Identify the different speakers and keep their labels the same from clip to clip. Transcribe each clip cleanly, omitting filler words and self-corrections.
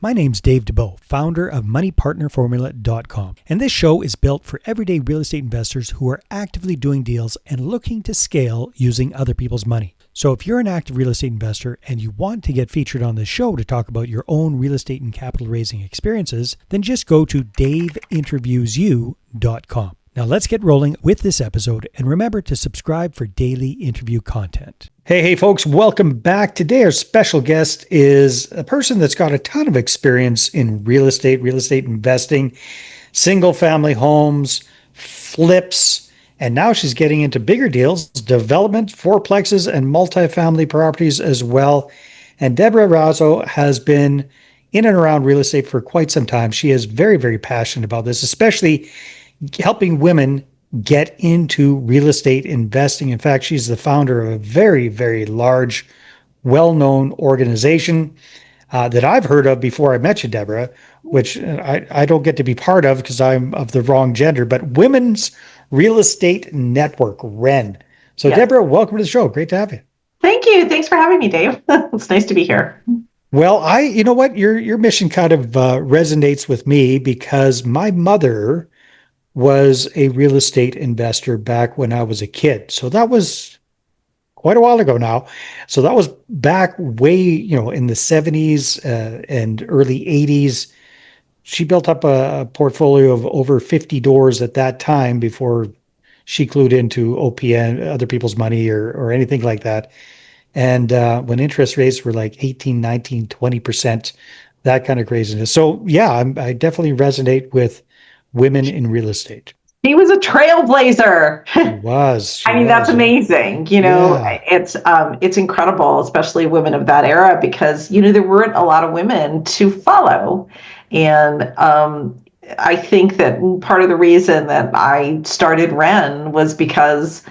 Speaker 1: My name's Dave DeBow, founder of MoneyPartnerFormula.com, and this show is built for everyday real estate investors who are actively doing deals and looking to scale using other people's money. So if you're an active real estate investor and you want to get featured on this show to talk about your own real estate and capital raising experiences, then just go to daveinterviewyou.com. Now let's get rolling with this episode, and remember to subscribe for daily interview content. Hey folks, welcome back. Today our special guest is a person that's got a ton of experience in real estate investing, single family homes, flips, and now she's getting into bigger deals, development, fourplexes, and multifamily properties as well. And Deborah Razo has been in and around real estate for quite some time. She is very, very passionate about this, especially helping women get into real estate investing. In fact, she's the founder of a very, very large, well-known organization that I've heard of before I met you, Deborah, which I don't get to be part of because I'm of the wrong gender, but Women's Real Estate Network, WREN. So yes. Deborah, welcome to the show. Great to have you.
Speaker 2: Thank you. Thanks for having me, Dave. It's nice to be here.
Speaker 1: Well, you know what? Your mission kind of resonates with me because my mother was a real estate investor back when I was a kid. So that was quite a while ago now. So that was back way, in the 70s and early 80s. She built up a portfolio of over 50 doors at that time before she clued into OPN, other people's money or anything like that. And when interest rates were like 18, 19, 20%, that kind of craziness. So yeah, I definitely resonate with women in real estate.
Speaker 2: She was a trailblazer.
Speaker 1: She was.
Speaker 2: That's amazing. It's incredible, especially women of that era, because, there weren't a lot of women to follow. And I think that part of the reason that I started WREN was because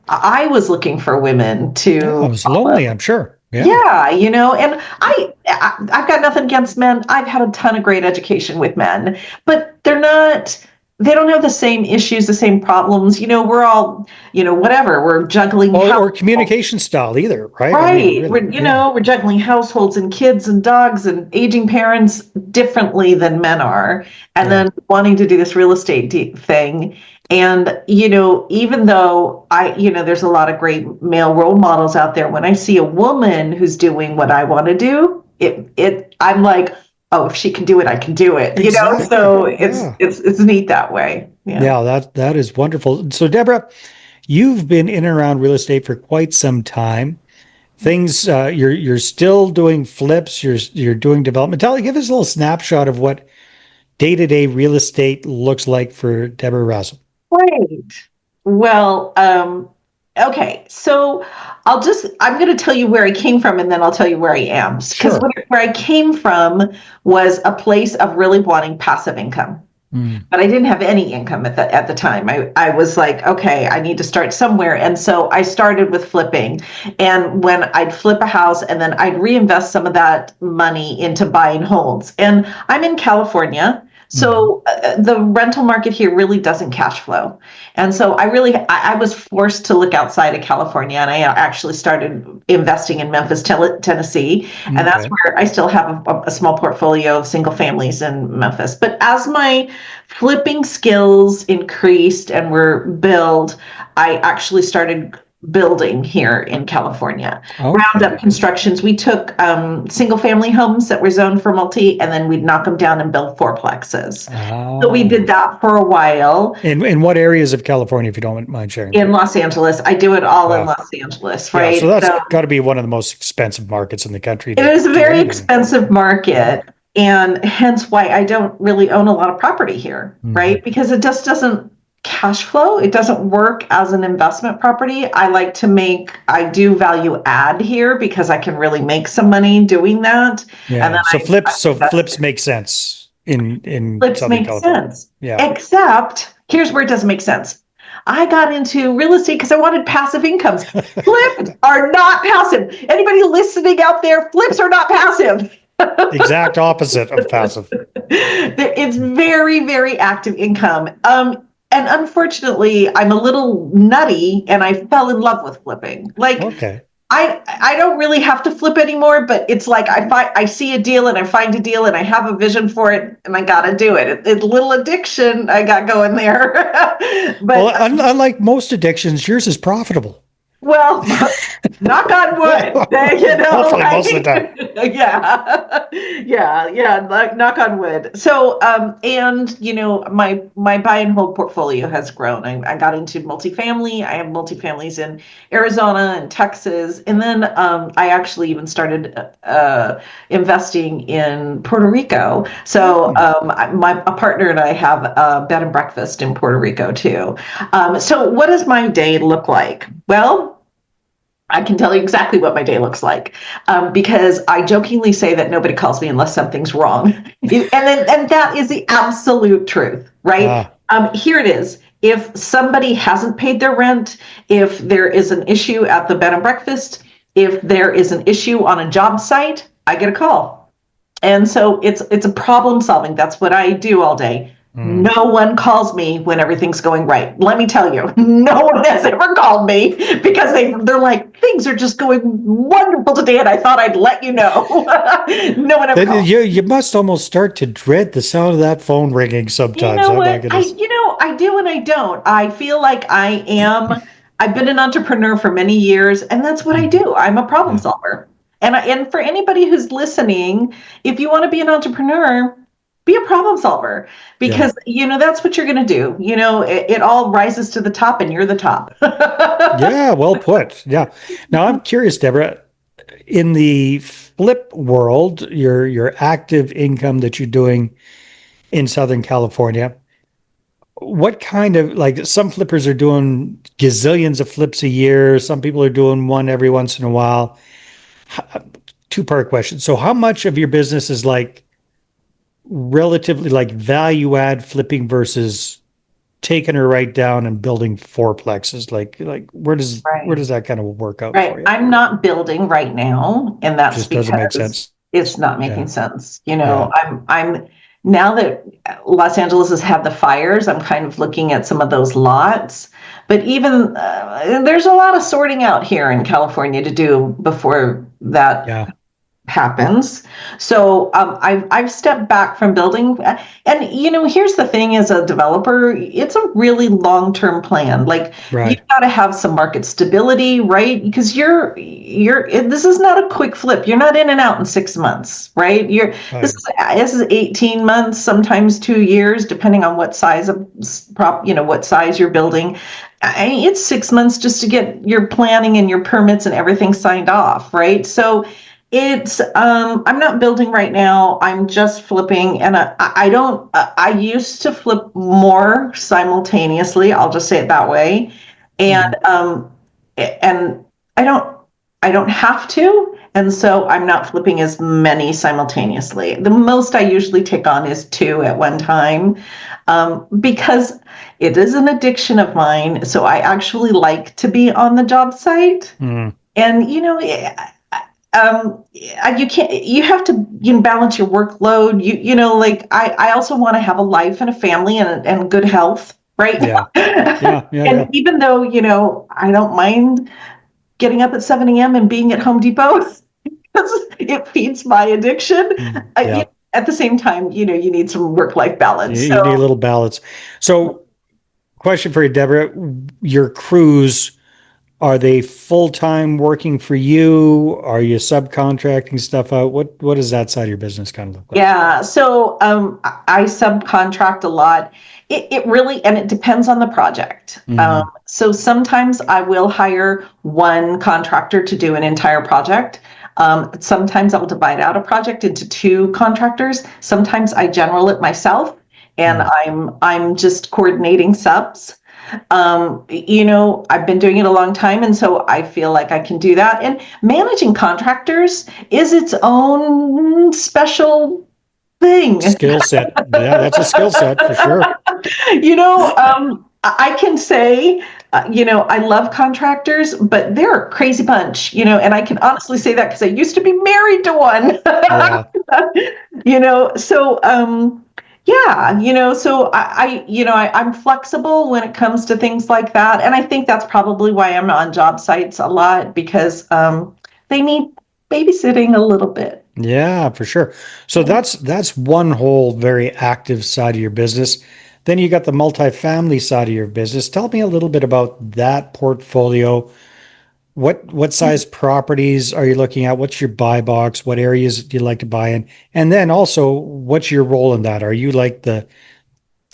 Speaker 2: I was looking for women to
Speaker 1: I was
Speaker 2: follow.
Speaker 1: Lonely, I'm sure.
Speaker 2: Yeah, and I've got nothing against men. I've had a ton of great education with men, but they don't have the same issues, the same problems. We're all, whatever, we're juggling.
Speaker 1: Or communication style either, right?
Speaker 2: Right. We're juggling households and kids and dogs and aging parents differently than men are. And then wanting to do this real estate thing. And, even though there's a lot of great male role models out there, when I see a woman who's doing what I want to do, I'm like, oh, if she can do it, I can do it.
Speaker 1: Exactly.
Speaker 2: So it's neat that way.
Speaker 1: Yeah, that is wonderful. So Deborah, you've been in and around real estate for quite some time. Things you're still doing flips, you're doing development. Give us a little snapshot of what day-to-day real estate looks like for Deborah Razo.
Speaker 2: Great. Well, okay. So I'm going to tell you where I came from, and then I'll tell you where I am. Because where I came from was a place of really wanting passive income. But I didn't have any income at the time. I was like, okay, I need to start somewhere. And so I started with flipping. And when I'd flip a house and then I'd reinvest some of that money into buying homes. And I'm in California. So the rental market here really doesn't cash flow. And so I was forced to look outside of California, and I actually started investing in Memphis, Tennessee. And that's where I still have a small portfolio of single families in Memphis. But as my flipping skills increased and were built, I actually started building here in California. Round up constructions. We took single family homes that were zoned for multi, and then we'd knock them down and build fourplexes. So we did that for a while.
Speaker 1: In what areas of California, if you don't mind sharing?
Speaker 2: In Los Angeles. I do it all in Los Angeles, right?
Speaker 1: Yeah, so that's got to be one of the most expensive markets in the country.
Speaker 2: It is a very expensive market, and hence why I don't really own a lot of property here, right? Because it just doesn't cash flow. It doesn't work as an investment property. I do value add here because I can really make some money doing that.
Speaker 1: Yeah. And then flips make sense in
Speaker 2: flips
Speaker 1: Southern
Speaker 2: make
Speaker 1: California.
Speaker 2: Sense.
Speaker 1: Yeah.
Speaker 2: Except here's where it doesn't make sense. I got into real estate because I wanted passive incomes. Flips are not passive. Anybody listening out there, flips are not passive.
Speaker 1: Exact opposite of passive.
Speaker 2: It's very, very active income. And unfortunately, I'm a little nutty, and I fell in love with flipping. I don't really have to flip anymore, but it's like I see a deal and I find a deal and I have a vision for it and I got to do it. It's a little addiction I got going there.
Speaker 1: Well,
Speaker 2: But
Speaker 1: unlike most addictions, yours is profitable.
Speaker 2: well, knock on wood,
Speaker 1: Hopefully, most of the
Speaker 2: like,
Speaker 1: time.
Speaker 2: yeah, knock on wood. So, and my buy and hold portfolio has grown. I got into multifamily. I have multifamilies in Arizona and Texas, and then I actually even started investing in Puerto Rico. So, a partner and I have a bed and breakfast in Puerto Rico too. So, what does my day look like? Well, I can tell you exactly what my day looks like, because I jokingly say that nobody calls me unless something's wrong, and that is the absolute truth, right?
Speaker 1: Ah,
Speaker 2: Here it is. If somebody hasn't paid their rent, if there is an issue at the bed and breakfast, if there is an issue on a job site, I get a call. And so it's a problem solving. That's what I do all day.
Speaker 1: mm.
Speaker 2: No one calls me when everything's going right. Let me tell you, no one has ever called me because they're like, things are just going wonderful today, and I thought I'd let you know. No one ever
Speaker 1: Then
Speaker 2: calls.
Speaker 1: you must almost start to dread the sound of that phone ringing
Speaker 2: You
Speaker 1: sometimes.
Speaker 2: know
Speaker 1: Oh my
Speaker 2: what?
Speaker 1: goodness.
Speaker 2: I do and I don't. I feel like I've been an entrepreneur for many years, and that's what I
Speaker 1: Mhm.
Speaker 2: do. I'm a problem
Speaker 1: Yeah,
Speaker 2: solver. And for anybody who's listening, if you want to be an entrepreneur, be a problem solver,
Speaker 1: yeah,
Speaker 2: because that's what you're going to do. It all rises to the top and you're the top.
Speaker 1: yeah. Well put. Yeah. Now I'm curious, Deborah. In the flip world, your active income that you're doing in Southern California, what kind of, like, some flippers are doing gazillions of flips a year. Some people are doing one every once in a while. Two-part question. So how much of your business is like relatively like value add flipping versus taking her right down and building fourplexes? Like where
Speaker 2: Right.
Speaker 1: does that kind of work out
Speaker 2: Right.
Speaker 1: for you?
Speaker 2: I'm not building right now, and that's
Speaker 1: Just doesn't make
Speaker 2: because
Speaker 1: sense.
Speaker 2: it's not making
Speaker 1: Yeah.
Speaker 2: sense.
Speaker 1: Yeah.
Speaker 2: I'm now that Los Angeles has had the fires, I'm kind of looking at some of those lots. But even there's a lot of sorting out here in California to do before that
Speaker 1: Yeah.
Speaker 2: happens. So I've stepped back from building, and here's the thing: as a developer, it's a really long-term plan. Like, you've
Speaker 1: Right.
Speaker 2: got to have some market stability, right? Because this is not a quick flip. You're not in and out in 6 months, right? This
Speaker 1: Right.
Speaker 2: is this is 18 months, sometimes 2 years, depending on what size of what size you're building. It's 6 months just to get your planning and your permits and everything signed off, right? So it's I'm not building right now. I'm just flipping, and I don't. I used to flip more simultaneously. I'll just say it that way, and
Speaker 1: Mhm.
Speaker 2: and I don't I don't have to, and so I'm not flipping as many simultaneously. The most I usually take on is two at one time, because it is an addiction of mine. So I actually like to be on the job site,
Speaker 1: Mm.
Speaker 2: and you can't, you have to balance your workload. Like, I also want to have a life and a family and good health, right?
Speaker 1: Yeah. Yeah. Yeah.
Speaker 2: And
Speaker 1: Yeah.
Speaker 2: even though I don't mind getting up at 7 a.m. and being at Home Depot, because it feeds my addiction.
Speaker 1: Mm.
Speaker 2: uh,
Speaker 1: Yeah.
Speaker 2: at the same time, you need some work-life balance.
Speaker 1: You
Speaker 2: So
Speaker 1: need a little balance. So, question for you, Deborah. Your crews, are they full-time working for you? Are you subcontracting stuff out? What does that side of your business kind of look like?
Speaker 2: yeah, so I subcontract a lot. It really, and it depends on the project.
Speaker 1: Hmm.
Speaker 2: So sometimes I will hire one contractor to do an entire project. Sometimes I will divide out a project into two contractors. Sometimes I general it myself, and
Speaker 1: Mm.
Speaker 2: I'm just coordinating subs. I've been doing it a long time, and so I feel like I can do that. And managing contractors is its own special thing.
Speaker 1: Skill set. Yeah, that's a skill set for sure.
Speaker 2: I can say, I love contractors, but they're a crazy bunch, and I can honestly say that because I used to be married to one.
Speaker 1: Yeah.
Speaker 2: So Yeah, so I'm flexible when it comes to things like that. And I think that's probably why I'm on job sites a lot because they need babysitting a little bit.
Speaker 1: Yeah, for sure. So that's one whole very active side of your business. Then you got the multifamily side of your business. Tell me a little bit about that portfolio. What size properties are you looking at? What's your buy box? What areas do you like to buy in? And then also, what's your role in that? Are you like the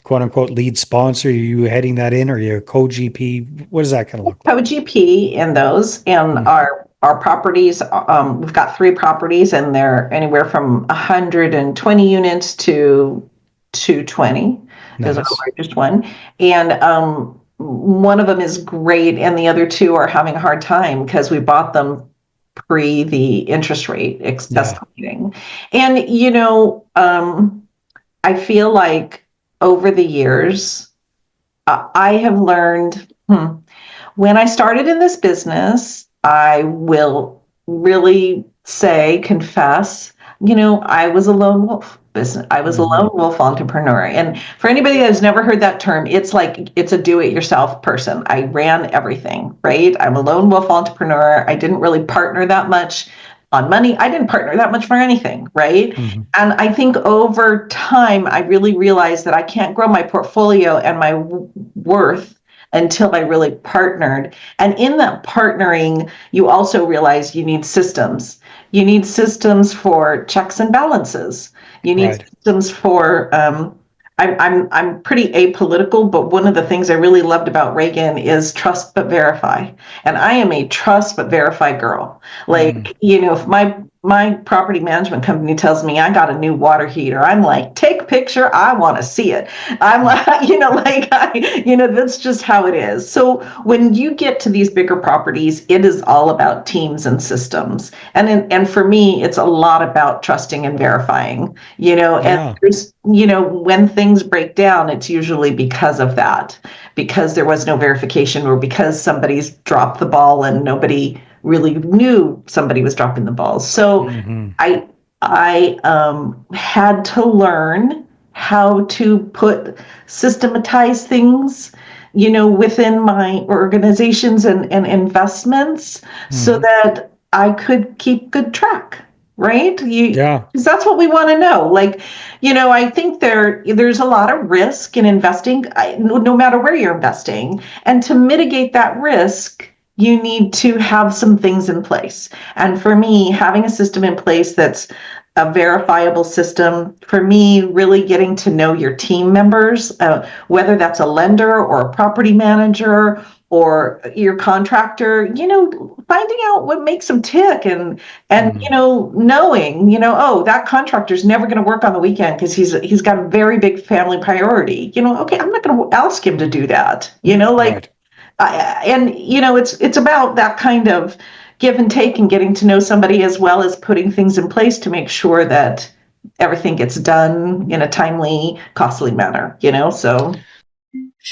Speaker 1: quote unquote lead sponsor? Are you heading that in? Or are you a co-GP? What does that kind of look like?
Speaker 2: Co-GP in those, and
Speaker 1: Hmm,
Speaker 2: our properties. We've got three properties, and they're anywhere from 120 units to 220 is our
Speaker 1: nice.
Speaker 2: largest one, and one of them is great, and the other two are having a hard time because we bought them pre the interest rate
Speaker 1: Yeah.
Speaker 2: escalating, and I feel like over the years, I have learned. When I started in this business, I will really say, confess, I was a lone wolf business. I was a
Speaker 1: Hmm.
Speaker 2: lone wolf entrepreneur. And for anybody that has never heard that term, it's like it's a do-it-yourself person. I ran everything, right? I'm a lone wolf entrepreneur. I didn't really partner that much on money. I didn't partner that much for anything, right?
Speaker 1: Hmm.
Speaker 2: And I think over time, I really realized that I can't grow my portfolio and my worth until I really partnered. And in that partnering, you also realize you need systems. You need systems for checks and balances. You need
Speaker 1: Right.
Speaker 2: systems for. I'm pretty apolitical, but one of the things I really loved about Reagan is trust but verify. And I am a trust but verify girl.
Speaker 1: Mm.
Speaker 2: Like, if my property management company tells me I got a new water heater, I'm like, take a picture. I want to see it. I'm
Speaker 1: Mm.
Speaker 2: like, that's just how it is. So when you get to these bigger properties, it is all about teams and systems. And for me, it's a lot about trusting and verifying, and
Speaker 1: Yeah.
Speaker 2: there's, when things break down, it's usually because of that, because there was no verification or because somebody's dropped the ball and nobody really knew somebody was dropping the ball. So
Speaker 1: Hmm.
Speaker 2: I I had to learn how to systematize things, within my organizations and investments so
Speaker 1: Hmm.
Speaker 2: that I could keep good track, right?
Speaker 1: Yeah.
Speaker 2: Because that's what we want to know. Like, I think there's a lot of risk in investing, no matter where you're investing, and to mitigate that risk, you need to have some things in place. And for me, having a system in place that's a verifiable system, for me, really getting to know your team members, whether that's a lender or a property manager or your contractor, finding out what makes them tick and
Speaker 1: Mm.
Speaker 2: knowing, oh, that contractor's never going to work on the weekend because he's got a very big family priority. Okay, I'm not going to ask him to do that. Like,
Speaker 1: Right.
Speaker 2: and it's about that kind of give and take and getting to know somebody as well as putting things in place to make sure that everything gets done in a timely, costly manner. So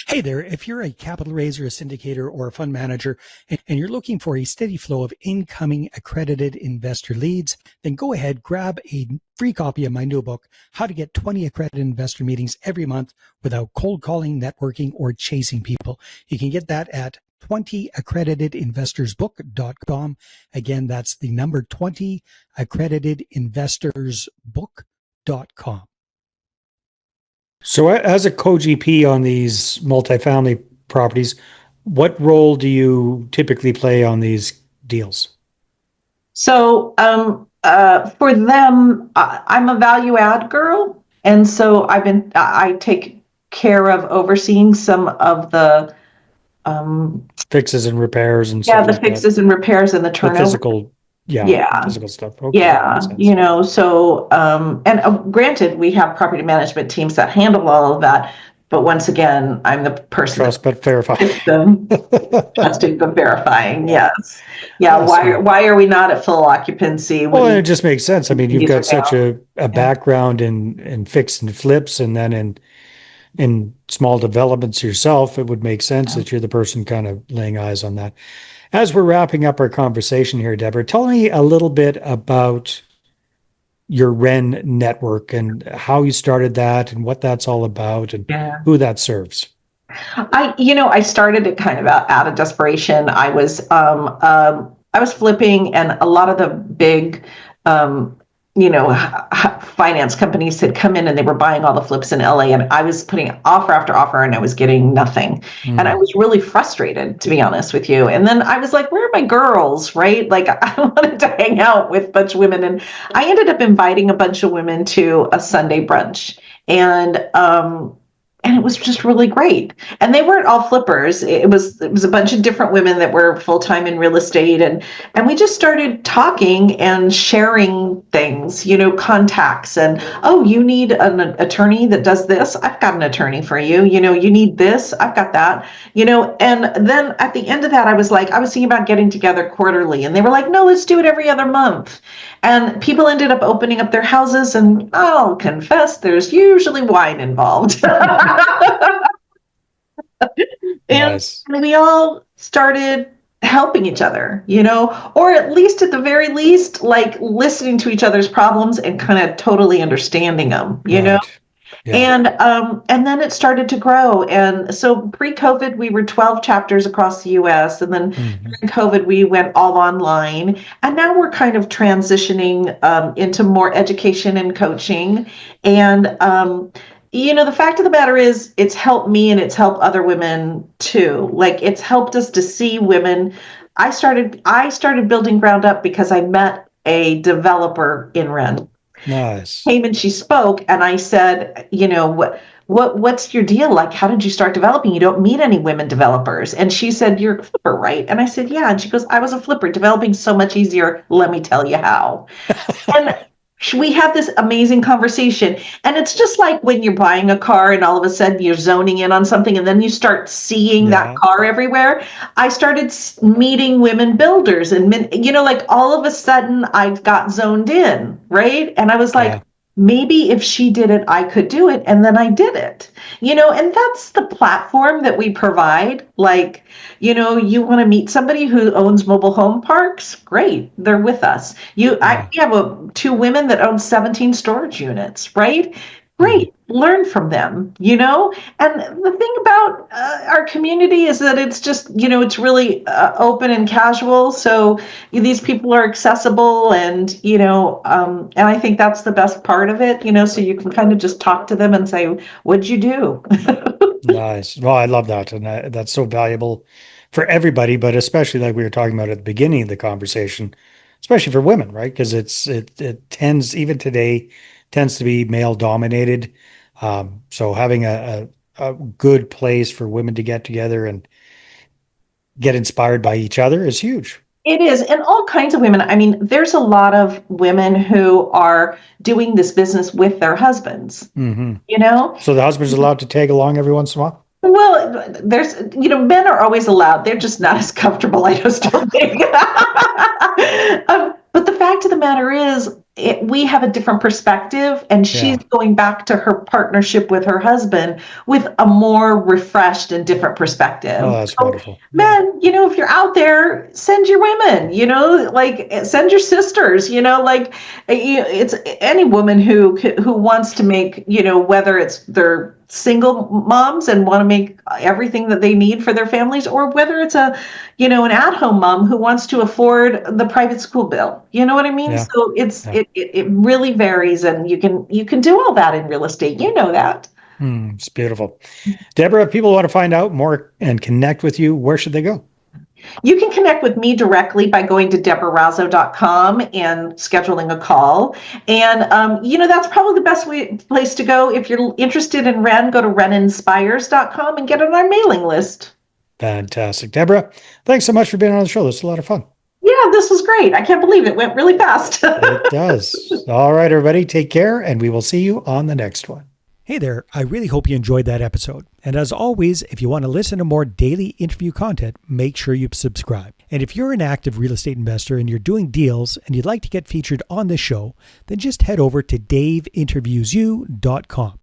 Speaker 1: Hey there, if you're a capital raiser, a syndicator, or a fund manager, and you're looking for a steady flow of incoming accredited investor leads, then go ahead, grab a free copy of my new book, How to Get 20 Accredited Investor Meetings Every Month Without Cold Calling, Networking, or Chasing People. You can get that at 20accreditedinvestorsbook.com. Again, that's the number 20accreditedinvestorsbook.com. So, as a co-GP on these multifamily properties, what role do you typically play on these deals?
Speaker 2: for them, I'm a value add girl, and so I take care of overseeing some of the
Speaker 1: Fixes and repairs and
Speaker 2: yeah,
Speaker 1: stuff
Speaker 2: the
Speaker 1: like that.
Speaker 2: fixes and repairs and the
Speaker 1: The
Speaker 2: turnover.
Speaker 1: physical, yeah, the
Speaker 2: Yeah,
Speaker 1: physical stuff. Okay, that makes
Speaker 2: yeah,
Speaker 1: sense.
Speaker 2: so and granted, we have property management teams that handle all of that, but once again, I'm the person that
Speaker 1: Trust but verify.
Speaker 2: fits them, trusting but verifying.
Speaker 1: Yeah.
Speaker 2: Yes, yeah.
Speaker 1: Oh,
Speaker 2: Why
Speaker 1: sweet.
Speaker 2: are we not at full occupancy
Speaker 1: Well, and
Speaker 2: when
Speaker 1: it just makes sense. I mean, you've
Speaker 2: these
Speaker 1: got
Speaker 2: are
Speaker 1: such
Speaker 2: down?
Speaker 1: a
Speaker 2: Yeah.
Speaker 1: background in fix and flips and then in small developments yourself, it would make sense
Speaker 2: Yeah.
Speaker 1: that you're the person kind of laying eyes on that. As we're wrapping up our conversation here, Deborah, tell me a little bit about your REN network and how you started that and what that's all about and
Speaker 2: Yeah.
Speaker 1: who that serves.
Speaker 2: I started it kind of out of desperation. I was flipping, and a lot of the big, um, finance companies had come in and they were buying all the flips in LA, and I was putting offer after offer, and I was getting nothing, and I
Speaker 1: Mm.
Speaker 2: was really frustrated, to be honest with you. And then I was like, "Where are my girls?" Right? Like I wanted to hang out with a bunch of women, and I ended up inviting a bunch of women to a Sunday brunch, and it was just really great. And they weren't all flippers. It was a bunch of different women that were full-time in real estate, and we just started talking and sharing things, contacts. And, oh, you need an attorney that does this? I've got an attorney for you. You need this? I've got that. And then at the end of that, I was thinking about getting together quarterly, and they were like, "No, let's do it every other month." And people ended up opening up their houses, and I'll confess, there's usually wine involved. and
Speaker 1: Nice.
Speaker 2: we all started helping each other, or at least at the very least, like listening to each other's problems and kind of totally understanding them.
Speaker 1: Right. Yeah.
Speaker 2: And then it started to grow. And so pre-COVID, we were 12 chapters across the US. And then
Speaker 1: Hmm.
Speaker 2: during COVID, we went all online. And now we're kind of transitioning into more education and coaching. And the fact of the matter is, it's helped me and it's helped other women too. Like it's helped us to see women. I started building ground up because I met a developer in REN
Speaker 1: Nice.
Speaker 2: came and she spoke, and I said, what's your deal? Like, how did you start developing? You don't meet any women developers. And she said, "You're a flipper, right?" And I said, "Yeah." And she goes, "I was a flipper. Developing so much easier. Let me tell you how." And we had this amazing conversation. And it's just like when you're buying a car and all of a sudden you're zoning in on something and then you start seeing that
Speaker 1: Yeah.
Speaker 2: car everywhere. I started meeting women builders, and like all of a sudden I got zoned in, right? And I was like,
Speaker 1: Yeah.
Speaker 2: maybe if she did it, I could do it. And then I did it, and that's the platform that we provide. Like, you want to meet somebody who owns mobile home parks? Great. They're with us.
Speaker 1: Yeah.
Speaker 2: We have two women that own 17 storage units, right?
Speaker 1: Hmm.
Speaker 2: Great. Learn from them. And the thing about our community is that it's just, it's really open and casual. So these people are accessible, and I think that's the best part of it, so you can kind of just talk to them and say, "What'd you do?"
Speaker 1: Nice. Well, I love that. And that's so valuable for everybody, but especially like we were talking about at the beginning of the conversation, especially for women, right? Because it tends, even today, tends to be male dominated. So having a good place for women to get together and get inspired by each other is huge.
Speaker 2: It is, and all kinds of women. I mean, there's a lot of women who are doing this business with their husbands,
Speaker 1: Hmm.
Speaker 2: you know?
Speaker 1: So the husband's allowed to tag along every once in a while?
Speaker 2: Well, men are always allowed. They're just not as comfortable, I just don't think. But the fact of the matter is, we have a different perspective, and she's
Speaker 1: Yeah.
Speaker 2: going back to her partnership with her husband with a more refreshed and different
Speaker 1: Oh,
Speaker 2: perspective.
Speaker 1: that's
Speaker 2: So,
Speaker 1: wonderful. Yeah.
Speaker 2: men, if you're out there, send your women, like send your sisters, like it's any woman who wants to make, whether it's their single moms and want to make everything that they need for their families, or whether it's an at-home mom who wants to afford the private school bill. You know what I mean?
Speaker 1: Yeah.
Speaker 2: So
Speaker 1: Yeah.
Speaker 2: it really varies, and you can do all that in real estate. You know that.
Speaker 1: It's beautiful. Deborah, if people want to find out more and connect with you, where should they go?
Speaker 2: You can connect with me directly by going to deborahrazo.com and scheduling a call. And, that's probably the best place to go. If you're interested in REN, go to reninspires.com and get on our mailing list.
Speaker 1: Fantastic. Deborah, thanks so much for being on the show. This is a lot of fun.
Speaker 2: Yeah, this was great. I can't believe it went really fast.
Speaker 1: It does. All right, everybody, take care, and we will see you on the next one. Hey there, I really hope you enjoyed that episode. And as always, if you want to listen to more daily interview content, make sure you subscribe. And if you're an active real estate investor and you're doing deals and you'd like to get featured on this show, then just head over to daveinterviewsyou.com.